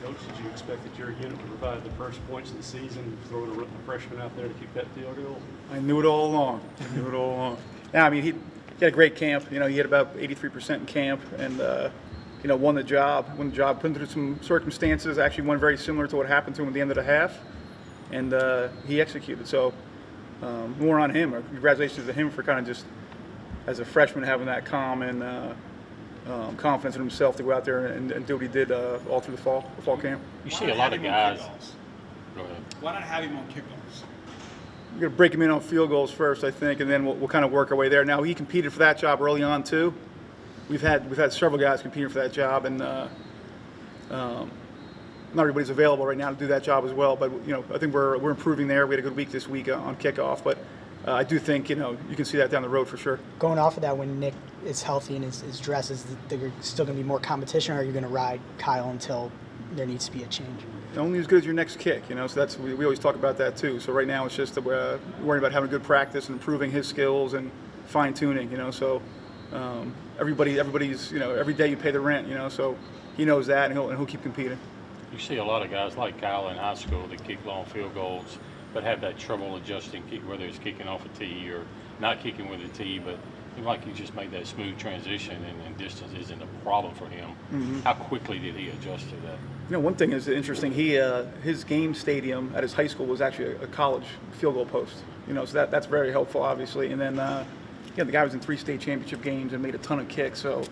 Coach, did you expect that your unit would provide the first points of the season, throwing a freshman out there to kick that field goal? I knew it all along. Yeah, I mean, he had a great camp. He had about 83% in camp, and won the job. Put him through some circumstances. Actually, one very similar to what happened to him at the end of the half, and he executed. So more on him. Congratulations to him for kind of just as a freshman having that calm and confidence in himself to go out there and do what he did all through the fall camp. You see a lot of guys. Go ahead. Why not have him on kickoffs? We're going to break him in on field goals first, I think, and then we'll kind of work our way there. Now, he competed for that job early on, too. We've had several guys competing for that job, and not everybody's available right now to do that job as well. But, I think we're improving there. We had a good week this week on kickoff, but I do think, you can see that down the road for sure. Going off of that, when Nick is healthy and is dressed, is there still going to be more competition, or are you going to ride Kyle until there needs to be a change? Only as good as your next kick, so we always talk about that too. So right now it's just worrying about having a good practice and improving his skills and fine tuning, So everybody's, every day you pay the rent, so he knows that and he'll keep competing. You see a lot of guys like Kyle in high school that kick long field goals, but have that trouble adjusting, whether it's kicking off a tee or not kicking with a tee. But it seems like he just made that smooth transition, and distance isn't a problem for him. Mm-hmm. How quickly did he adjust to that? One thing is interesting. His game stadium at his high school was actually a college field goal post. So that's very helpful, obviously. And then, the guy was in 3 state championship games and made a ton of kicks. So,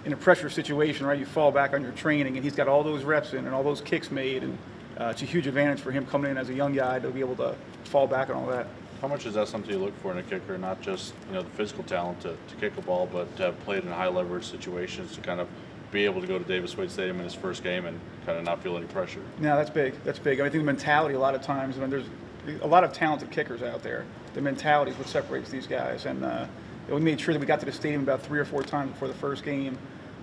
in a pressure situation, right, you fall back on your training, and he's got all those reps in and all those kicks made, and it's a huge advantage for him coming in as a young guy to be able to fall back on all that. How much is that something you look for in a kicker? Not just the physical talent to kick a ball, but to have played in high leverage situations to kind of be able to go to Davis Wade Stadium in his first game and kind of not feel any pressure. No, that's big. I think the mentality a lot of times, there's a lot of talented kickers out there. The mentality is what separates these guys. And we made sure that we got to the stadium about 3 or 4 times before the first game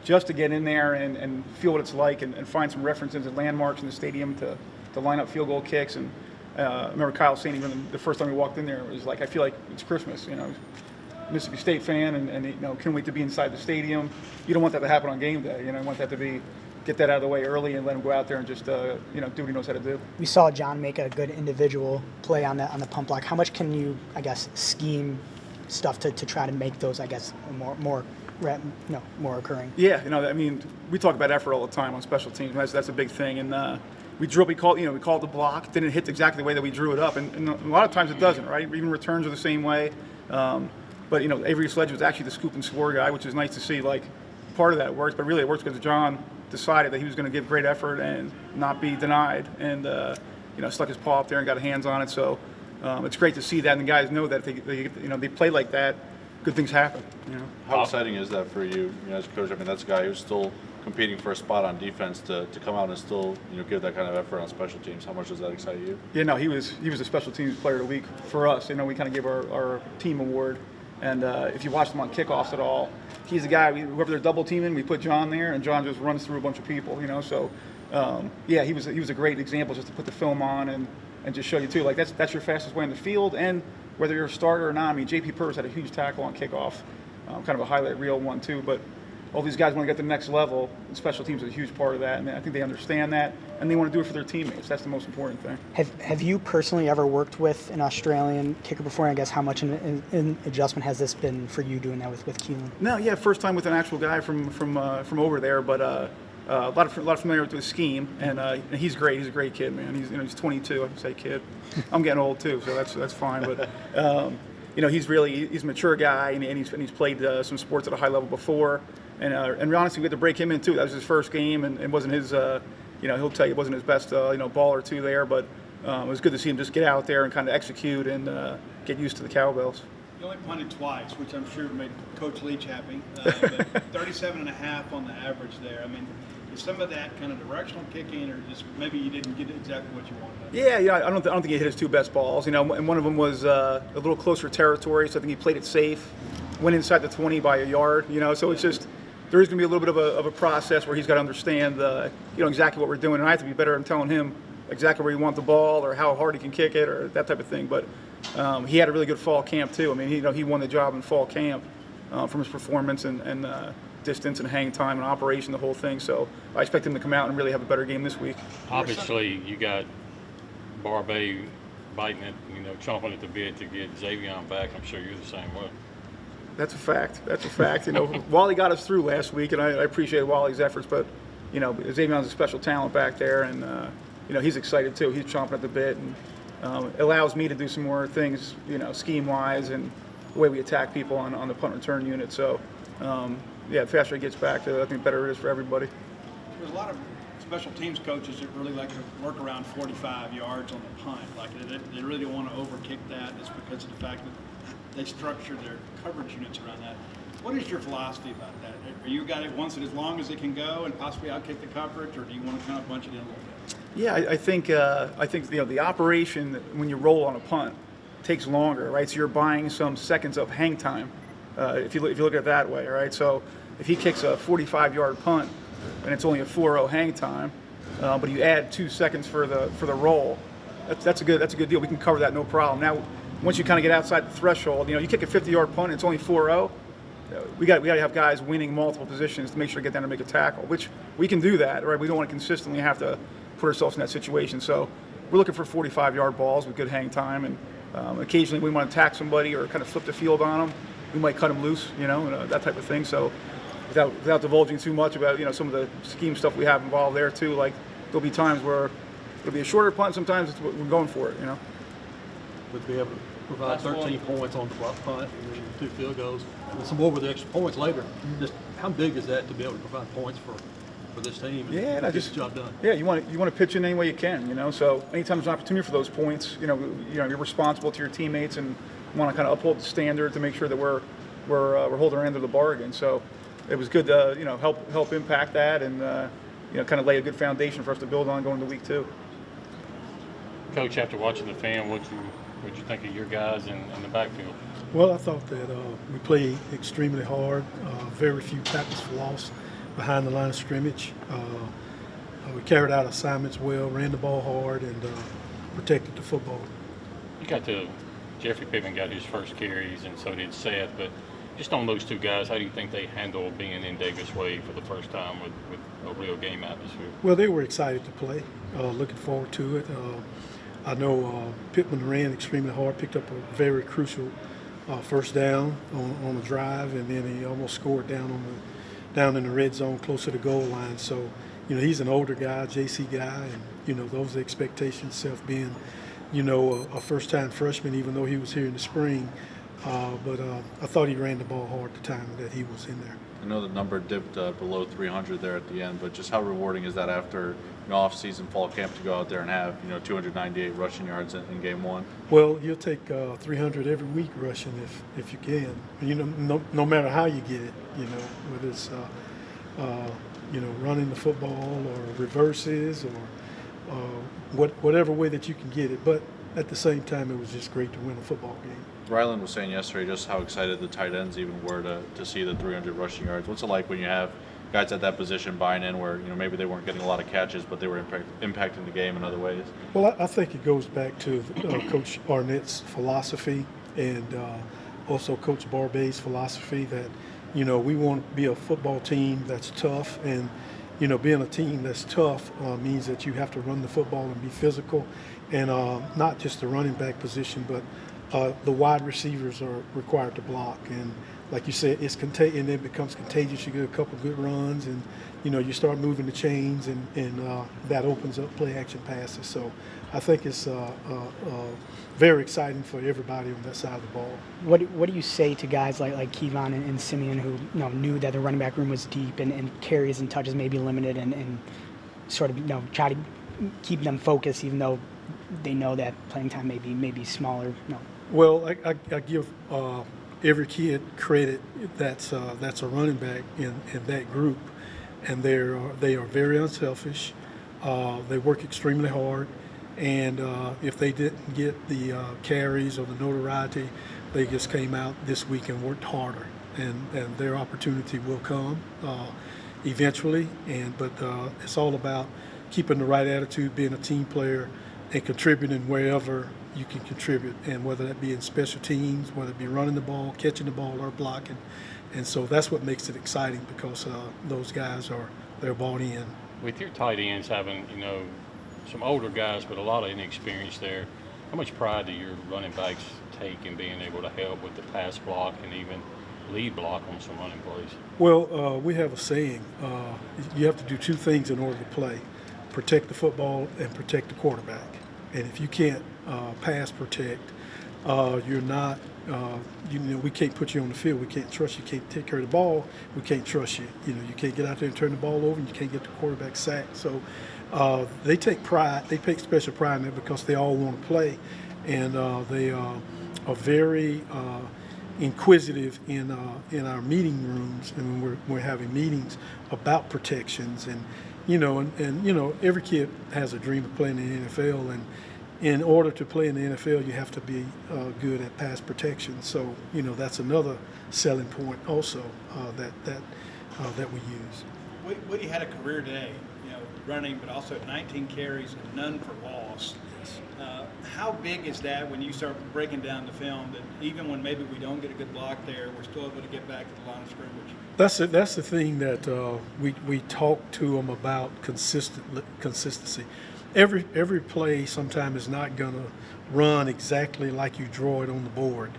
just to get in there and feel what it's like and find some references and landmarks in the stadium to line up field goal kicks. And I remember Kyle saying even the first time we walked in there, it was like, I feel like it's Christmas, Mississippi State fan, and can't wait to be inside the stadium. You don't want that to happen on game day. You want that to get that out of the way early and let him go out there and just do what he knows how to do. We saw John make a good individual play on the pump block. How much can you, scheme stuff to try to make those, more occurring? Yeah, we talk about effort all the time on special teams. That's a big thing, and we called the block. Didn't hit exactly the way that we drew it up, and a lot of times it doesn't. Right, even returns are the same way. But Avery Sledge was actually the scoop and score guy, which is nice to see. Like part of that works, but really it works because John decided that he was going to give great effort and not be denied, and stuck his paw up there and got hands on it. So it's great to see that, and the guys know that if they play like that, good things happen. How exciting is that for you, as a coach? That's a guy who's still competing for a spot on defense to come out and still give that kind of effort on special teams. How much does that excite you? Yeah, no, he was a special teams player of the week for us. We kind of gave our team award. And if you watch him on kickoffs at all, he's the guy, whoever they're double teaming, we put John there, and John just runs through a bunch of people, So, he was a great example just to put the film on and just show you, too. Like, that's your fastest way on the field, and whether you're a starter or not. JP Purvis had a huge tackle on kickoff, kind of a highlight reel one, too. But all these guys want to get to the next level, and special teams is a huge part of that, and I think they understand that, and they want to do it for their teammates. That's the most important thing. Have you personally ever worked with an Australian kicker before? And I guess how much an adjustment has this been for you doing that with Keelan? No, yeah, first time with an actual guy from over there, but a lot of familiarity with his scheme, and he's great. He's a great kid, man. He's 22. I say kid. I'm getting old too, so that's fine. But he's a mature guy, and he's played some sports at a high level before. And honestly, we had to break him in too. That was his first game, and it wasn't his. He'll tell you it wasn't his best ball or two there, but it was good to see him just get out there and kind of execute and get used to the cowbells. You only punted twice, which I'm sure made Coach Leach happy. But 37.5 on the average there. Is some of that kind of directional kicking, or just maybe you didn't get exactly what you wanted? Yeah. I don't think he hit his 2 best balls. And one of them was a little closer territory, so I think he played it safe. Went inside the 20 by a yard. So it's just. There is going to be a little bit of a process where he's got to understand, exactly what we're doing, and I have to be better in telling him exactly where you want the ball or how hard he can kick it or that type of thing. But he had a really good fall camp too. He won the job in fall camp from his performance, and distance and hang time and operation, the whole thing. So I expect him to come out and really have a better game this week. Obviously, you got Barbay biting it, chomping at the bit to get Xavier back. I'm sure you're the same way. That's a fact. That's a fact. Wally got us through last week, and I appreciate Wally's efforts. But Xavion's a special talent back there, and he's excited too. He's chomping at the bit, and it allows me to do some more things, scheme-wise, and the way we attack people on the punt return unit. So, the faster it gets back, I think the better it is for everybody. There's a lot of special teams coaches that really like to work around 45 yards on the punt. Like they really don't want to overkick that. It's because of the fact that they structure their coverage units around that. What is your philosophy about that? Are you a guy that wants it as long as it can go and possibly outkick the coverage, or do you want to kind of bunch it in a little bit? Yeah, I think the operation when you roll on a punt takes longer, right? So you're buying some seconds of hang time if you look at it that way, right? So if he kicks a 45-yard punt and it's only a 4-0 hang time, but you add 2 seconds for the roll, that's a good deal. We can cover that no problem. Now, once you kind of get outside the threshold, you kick a 50-yard punt and it's only 4-0. We got to have guys winning multiple positions to make sure to get down and make a tackle, which we can do that, right? We don't want to consistently have to put ourselves in that situation. So we're looking for 45-yard balls with good hang time, and occasionally we want to attack somebody or kind of flip the field on them. We might cut them loose, and that type of thing. So without divulging too much about some of the scheme stuff we have involved there too, like there'll be times where it'll be a shorter punt. Sometimes we're going for it, Would be able to provide 13 points on the punt and then 2 field goals, and some more with the extra points later. Just how big is that to be able to provide points for this team and Yeah, get the job done? Yeah, you want to pitch in any way you can, So anytime there's an opportunity for those points, you're responsible to your teammates and want to kind of uphold the standard to make sure that we're holding our end of the bargain. So it was good to help impact that and kind of lay a good foundation for us to build on going to week 2. Coach, after watching the film, what'd you think of your guys in the backfield? Well, I thought that we played extremely hard, very few tackles for loss behind the line of scrimmage. We carried out assignments well, ran the ball hard, and protected the football. Jeffrey Pittman got his first carries, and so did Seth, but just on those 2 guys, how do you think they handle being in Davis Wade for the first time with a real game atmosphere? Well, they were excited to play, looking forward to it. I know Pittman ran extremely hard, picked up a very crucial first down on a drive, and then he almost scored down in the red zone close to the goal line. So, he's an older guy, JC guy, and, those are expectations, Seth being, a first-time freshman, even though he was here in the spring. But I thought he ran the ball hard the time that he was in there. I know the number dipped below 300 there at the end, but just how rewarding is that after off-season fall camp to go out there and have 298 rushing yards in game 1? Well, you'll take 300 every week rushing if you can. No matter how you get it, whether it's running the football or reverses or whatever way that you can get it. But at the same time, it was just great to win a football game. Ryland was saying yesterday just how excited the tight ends even were to see the 300 rushing yards. What's it like when you have guys at that position buying in where maybe they weren't getting a lot of catches, but they were impacting the game in other ways? Well, I think it goes back to Coach Arnett's philosophy and also Coach Barbay's philosophy that we want to be a football team that's tough, and being a team that's tough means that you have to run the football and be physical, and not just the running back position, but the wide receivers are required to block. And like you said, and it becomes contagious. You get a couple good runs, and you start moving the chains, and that opens up play action passes. So I think it's very exciting for everybody on that side of the ball. What do you say to guys like Kevon and Simeon who knew that the running back room was deep and carries and touches may be limited, and sort of try to keep them focused even though they know that playing time may be smaller? Well, I give every kid credit that's a running back in that group, and they are very unselfish. They work extremely hard, and if they didn't get the carries or the notoriety, they just came out this week and worked harder, and their opportunity will come eventually. But it's all about keeping the right attitude, being a team player, and contributing wherever you can contribute, and whether that be in special teams, whether it be running the ball, catching the ball, or blocking, And so that's what makes it exciting because those guys they're bought in. With your tight ends having, some older guys, but a lot of inexperience there, how much pride do your running backs take in being able to help with the pass block and even lead block on some running plays? Well, we have a saying, you have to do two things in order to play: protect the football and protect the quarterback. And if you can't pass protect, you're not, we can't put you on the field. We can't trust you. Can't take care of the ball. We can't trust you. You can't get out there and turn the ball over, and you can't get the quarterback sacked. So they take pride. They take special pride in it because they all want to play, and they are very inquisitive in our meeting rooms, and when we're having meetings about protections, and every kid has a dream of playing in the NFL, and in order to play in the NFL, you have to be good at pass protection. So that's another selling point also that we use. Woody had a career day, running, but also 19 carries and none for loss. How big is that when you start breaking down the film, that even when maybe we don't get a good block there, we're still able to get back to the line of scrimmage? That's the thing that we talk to them about consistency. Every play sometimes is not going to run exactly like you draw it on the board.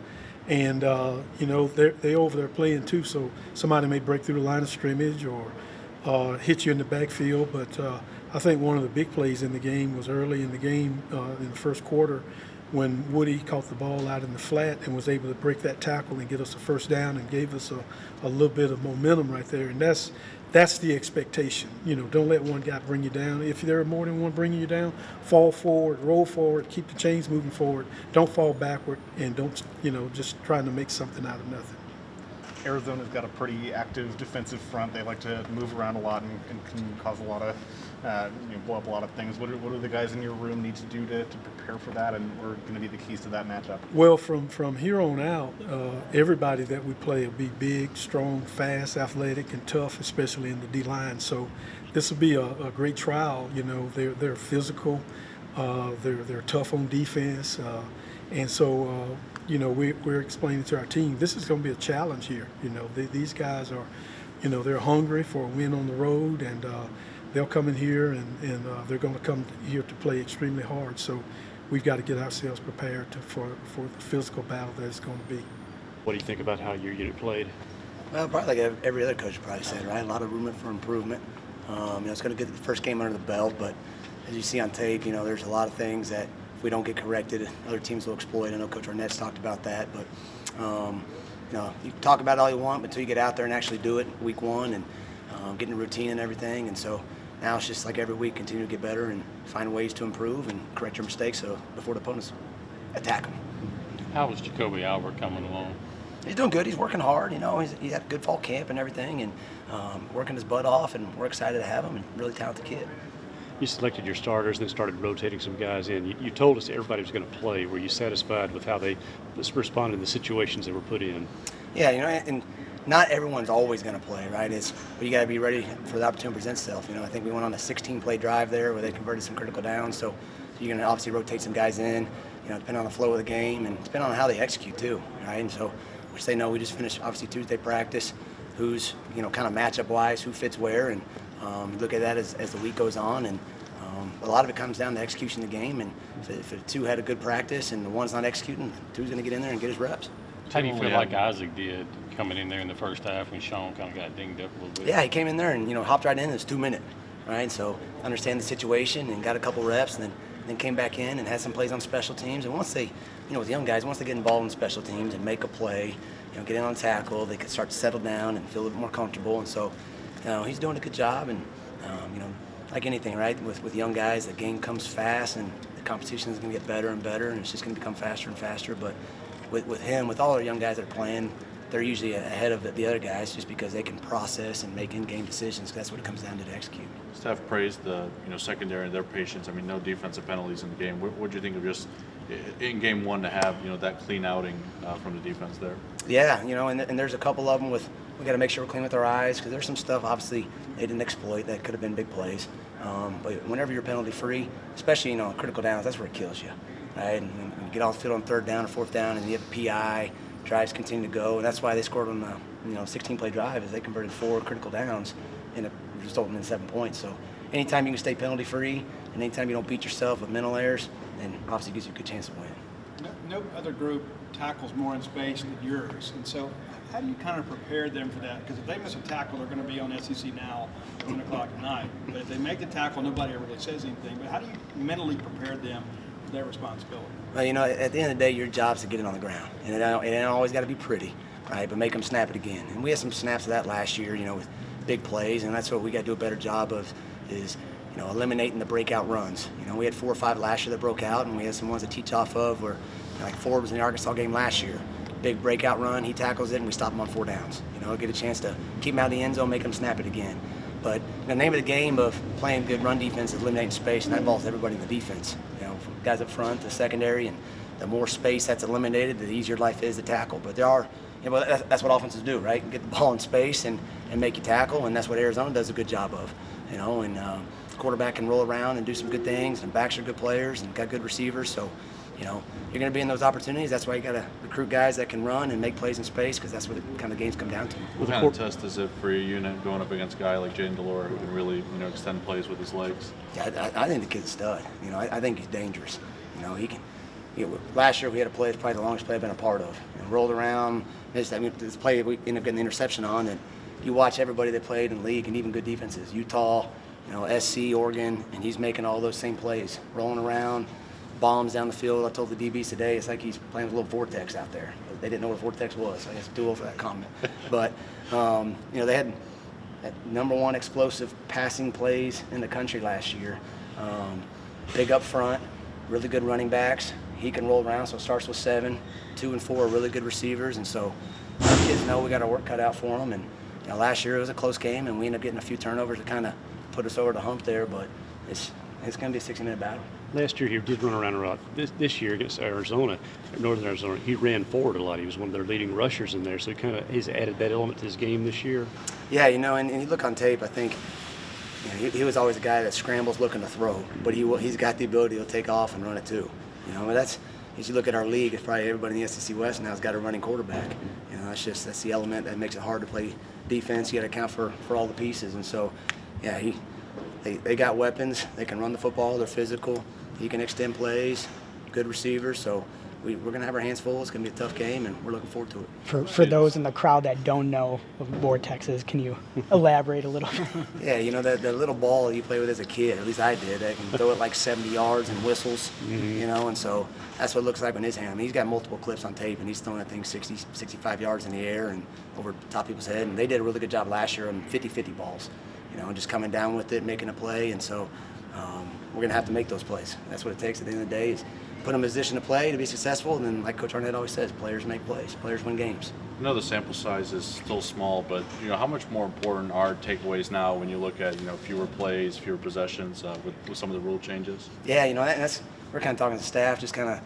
And, they over there playing too, so somebody may break through the line of scrimmage or hit you in the backfield. But I think one of the big plays in the game was early in the game in the first quarter when Woody caught the ball out in the flat and was able to break that tackle and get us a first down and gave us a little bit of momentum right there. And that's the expectation. Don't let one guy bring you down. If there are more than one bringing you down, fall forward, roll forward, keep the chains moving forward. Don't fall backward, and don't, just trying to make something out of nothing. Arizona's got a pretty active defensive front. They like to move around a lot and can cause a lot of, blow up a lot of things. What do the guys in your room need to do to prepare for that, and what are going to be the keys to that matchup? Well, from here on out, everybody that we play will be big, strong, fast, athletic, and tough, especially in the D-line. So this will be a great trial. They're physical, they're tough on defense, and so we're explaining to our team this is going to be a challenge here. These guys are, they're hungry for a win on the road, and they'll come in here and they're going to come here to play extremely hard. So we've got to get ourselves prepared for the physical battle that it's going to be. What do you think about how your unit played? Well, probably like every other coach probably said, right? A lot of room for improvement. It's going to get the first game under the belt, but as you see on tape, there's a lot of things that if we don't get corrected, other teams will exploit. I know Coach Arnett's talked about that, but you talk about it all you want, but until you get out there and actually do it week one and getting a routine and everything. And so now it's just like every week, continue to get better and find ways to improve and correct your mistakes before the opponents attack them. How was Jacoby Albert coming along? He's doing good. He's working hard. He had a good fall camp and everything, and working his butt off, and we're excited to have him, and really talented kid. You selected your starters, then started rotating some guys in. You told us everybody was going to play. Were you satisfied with how they responded to the situations they were put in? Yeah, and not everyone's always going to play, right? But you got to be ready for the opportunity to present itself. I think we went on a 16-play drive there where they converted some critical downs, so you're going to obviously rotate some guys in, depending on the flow of the game and depending on how they execute too, right? And so, which they know we just finished obviously Tuesday practice, who's kind of matchup-wise, who fits where, and look at that as the week goes on, and a lot of it comes down to execution of the game. And if the two had a good practice and the one's not executing, the two's going to get in there and get his reps. How do you feel like Isaac did coming in there in the first half when Sean kind of got dinged up a little bit? Yeah, he came in there and hopped right in. It was 2 minutes, right? So understand the situation and got a couple reps, and then came back in and had some plays on special teams. And once they, with young guys, once they get involved in special teams and make a play, get in on tackle, they can start to settle down and feel a little more comfortable. And so, he's doing a good job. And like anything, right? With young guys, the game comes fast, and the competition is going to get better and better, and it's just going to become faster and faster. But with him, with all our young guys that are playing, they're usually ahead of the other guys just because they can process and make in-game decisions. That's what it comes down to execute. Staff praised the secondary and their patience. I mean, no defensive penalties in the game. What do you think of just in game one to have that clean outing from the defense there? Yeah, and there's a couple of them we got to make sure we're clean with our eyes, because there's some stuff obviously they didn't exploit that could have been big plays. But whenever you're penalty free, especially critical downs, that's where it kills you, right? And when you get off the field on third down or fourth down, and you have a PI, drives continue to go, and that's why they scored on 16-play drive is they converted 4 critical downs and it resulted in 7 points. So anytime you can stay penalty free and anytime you don't beat yourself with mental errors, then obviously gives you a good chance to win. No other group tackles more in space than yours, and so how do you kind of prepare them for that? Because if they miss a tackle, they're going to be on SEC Now at 1 o'clock at night. But if they make the tackle, nobody really says anything. But how do you mentally prepare them for their responsibility? Well, at the end of the day, your job's to get it on the ground, and it ain't always got to be pretty, right? But make them snap it again. And we had some snaps of that last year, with big plays, and that's what we got to do a better job of is eliminating the breakout runs. We had 4 or 5 last year that broke out, and we had some ones to teach off of where, like Forbes in the Arkansas game last year. Big breakout run, he tackles it, and we stop him on 4 downs. Get a chance to keep him out of the end zone, make him snap it again. But the name of the game of playing good run defense is eliminating space, and that involves everybody in the defense. From guys up front to secondary, and the more space that's eliminated, the easier life is to tackle. But there are, that's what offenses do, right? Get the ball in space and make you tackle, and that's what Arizona does a good job of. And quarterback can roll around and do some good things, and backs are good players and got good receivers. So, you're going to be in those opportunities. That's why you got to recruit guys that can run and make plays in space, because that's what the kind of games come down to. What kind of test is it for your unit going up against a guy like Jaden Delore who can really, extend plays with his legs? Yeah, I think the kid's a stud. I think he's dangerous. He can. Last year we had a play, it's probably the longest play I've been a part of. Rolled around, missed. This play we ended up getting the interception on, and you watch everybody that played in the league and even good defenses, Utah, SC, Oregon, and he's making all those same plays, rolling around. Bombs down the field. I told the DBs today, it's like he's playing with a little vortex out there. They didn't know what a vortex was. So I guess duel for that comment. But they had #1 explosive passing plays in the country last year. Big up front, really good running backs. He can roll around, so it starts with 7. 2 and 4 are really good receivers, and so our kids know we got our work cut out for them. And last year it was a close game, and we ended up getting a few turnovers to kind of put us over the hump there. But it's going to be a 60-minute battle. Last year he did run around a lot. This year against Arizona, Northern Arizona, he ran forward a lot. He was one of their leading rushers in there, so he's added that element to his game this year. Yeah, and you look on tape, I think he was always a guy that scrambles looking to throw, but he's got the ability to take off and run it too. That's, as you look at our league, it's probably everybody in the SEC West now has got a running quarterback. That's the element that makes it hard to play defense. You got to account for all the pieces, and so yeah, they got weapons. They can run the football. They're physical. He can extend plays. Good receivers. So we're going to have our hands full. It's going to be a tough game, and we're looking forward to it. For those in the crowd that don't know what vortexes, can you elaborate a little? Yeah, that little ball you play with as a kid, at least I did, I can throw it like 70 yards and whistles, and so that's what it looks like in his hand. I mean, he's got multiple clips on tape, and he's throwing that thing 60, 65 yards in the air and over top people's head, and they did a really good job last year on 50-50 balls, just coming down with it, making a play, and so we're going to have to make those plays. That's what it takes at the end of the day is put them in a position to play, to be successful, and then like Coach Arnett always says, players make plays. Players win games. I know the sample size is still small, but how much more important are takeaways now when you look at fewer plays, fewer possessions with some of the rule changes? Yeah, that's we're kind of talking to the staff, just kind of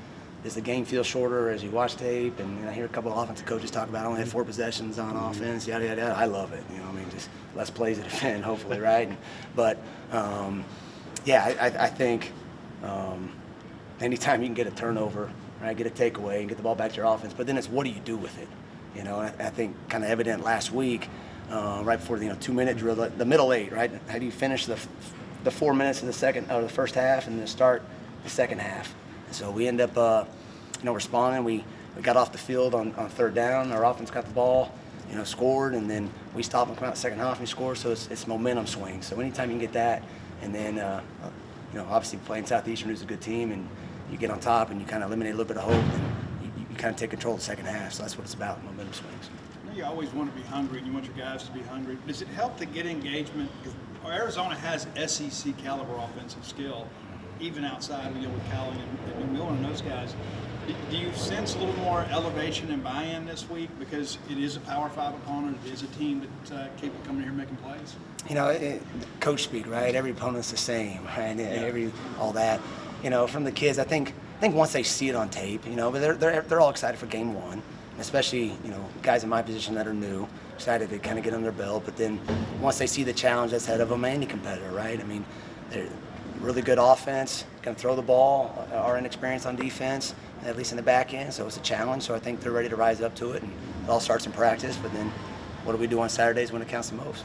does the game feel shorter as you watch tape, and I hear a couple of offensive coaches talk about I only had 4 possessions on offense, yada yada yada. I love it. Just less plays to defend, hopefully, right? But I think. Anytime you can get a turnover, right, get a takeaway and get the ball back to your offense, but then it's what do you do with it? I think kind of evident last week, right before the 2-minute drill, the middle 8, right? How do you finish the 4 minutes of the first half and then start the second half? And so we end up, responding. We got off the field on 3rd down. Our offense got the ball, scored, and then we stopped and come out the second half and score. So it's momentum swing. So anytime you can get that, and then obviously playing Southeastern, who's a good team, and you get on top and you kind of eliminate a little bit of hope, and you kind of take control of the second half. So that's what it's about, momentum swings. You always want to be hungry, and you want your guys to be hungry. Does it help to get engagement? Because Arizona has SEC caliber offensive skill, even outside with Cali and Miller and those guys. Do you sense a little more elevation and buy-in this week because it is a Power 5 opponent, it is a team that's capable of coming here and making plays? Coach speak, right? Every opponent's the same, right? All that. From the kids, I think once they see it on tape, but they're all excited for game 1, especially guys in my position that are new, excited to kind of get on their belt. But then once they see the challenge that's ahead of them, any competitor, right? I mean, they're really good offense, can throw the ball, are inexperienced on defense, at least in the back end. So it's a challenge. So I think they're ready to rise up to it, and it all starts in practice. But then what do we do on Saturdays when it counts the most?